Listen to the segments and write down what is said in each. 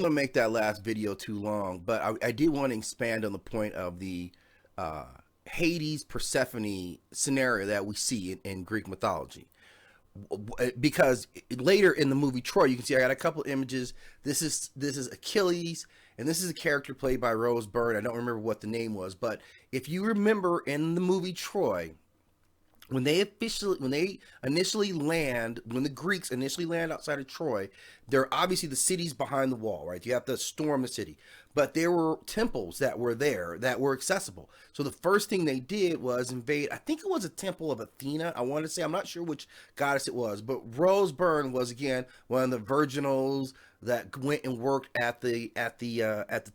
want to make that last video too long, but I did want to expand on the point of the uh, Hades Persephone scenario that we see in Greek mythology. Because later in the movie Troy, you can see I got a couple images. This is Achilles, and this is a character played by Rose Byrne. I don't remember what the name was, but if you remember in the movie Troy, when the Greeks initially land outside of Troy, they're obviously the city's behind the wall, right? You have to storm the city, but there were temples that were there that were accessible. So the first thing they did was invade. I think it was a temple of Athena. I want to say, I'm not sure which goddess it was, but Rose Byrne was again one of the virginals that went and worked at the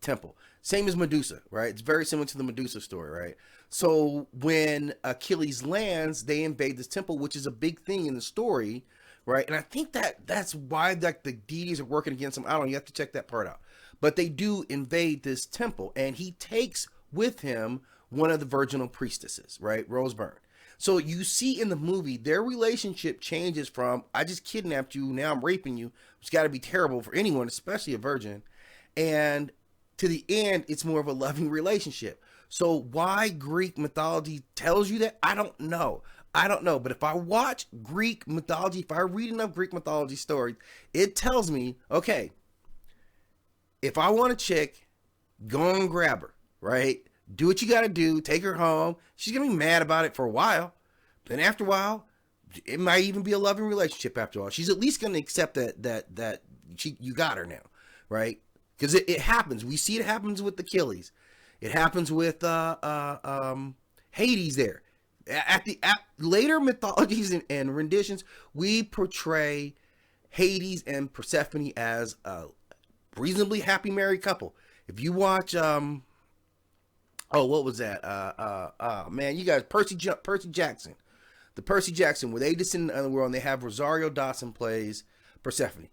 temple. Same as Medusa, right? It's very similar to the Medusa story, right? So when Achilles lands, they invade this temple, which is a big thing in the story, right? And I think that's why like the deities are working against him. I don't know. You have to check that part out. But they do invade this temple, and he takes with him one of the virginal priestesses, right? Rose Byrne. So you see in the movie, their relationship changes from I just kidnapped you, now I'm raping you, which got to be terrible for anyone, especially a virgin, and to the end, it's more of a loving relationship. So why Greek mythology tells you that, I don't know. I don't know. But if I watch Greek mythology, if I read enough Greek mythology stories, it tells me, okay, if I want a chick, go and grab her, right? Do what you got to do. Take her home. She's going to be mad about it for a while. Then after a while, it might even be a loving relationship after all. She's at least going to accept you got her now, right? Because it happens. We see it happens with Achilles. It happens with Hades there. At later mythologies and renditions, we portray Hades and Persephone as a reasonably happy married couple. If you watch, what was that? Man, you guys, Percy Jackson. The Percy Jackson, where they descend in the underworld and they have Rosario Dawson plays Persephone.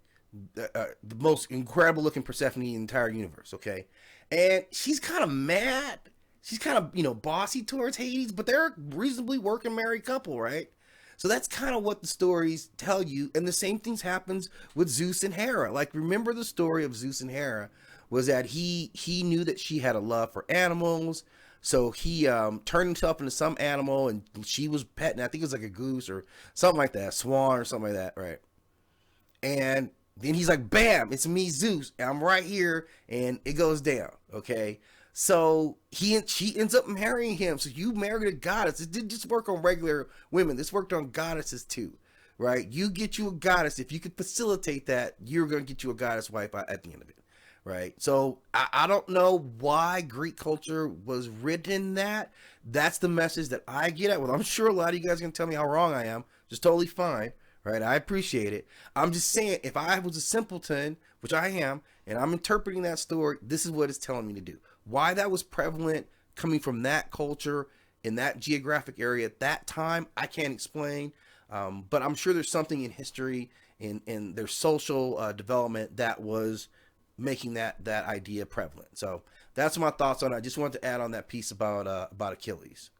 The most incredible looking Persephone in the entire universe, okay? And she's kind of mad. She's kind of, bossy towards Hades, but they're a reasonably working married couple, right? So that's kind of what the stories tell you. And the same things happens with Zeus and Hera. Like, remember the story of Zeus and Hera was that he knew that she had a love for animals. So he turned himself into some animal, and she was petting, I think it was like a goose or something like that, a swan or something like that, right? And then he's like, bam, it's me, Zeus. I'm right here. And it goes down. Okay. So she ends up marrying him. So you married a goddess. It didn't just work on regular women. This worked on goddesses too. Right. You get you a goddess. If you could facilitate that, you're going to get you a goddess wife at the end of it. Right. So I don't know why Greek culture was written that. That's the message that I get at. Well, I'm sure a lot of you guys are going to tell me how wrong I am. Just totally fine. Right, I appreciate it. I'm just saying, if I was a simpleton, which I am, and I'm interpreting that story, this is what it's telling me to do. Why that was prevalent coming from that culture in that geographic area at that time, I can't explain. But I'm sure there's something in history, in their social development that was making that idea prevalent. So that's my thoughts on it. I just wanted to add on that piece about Achilles.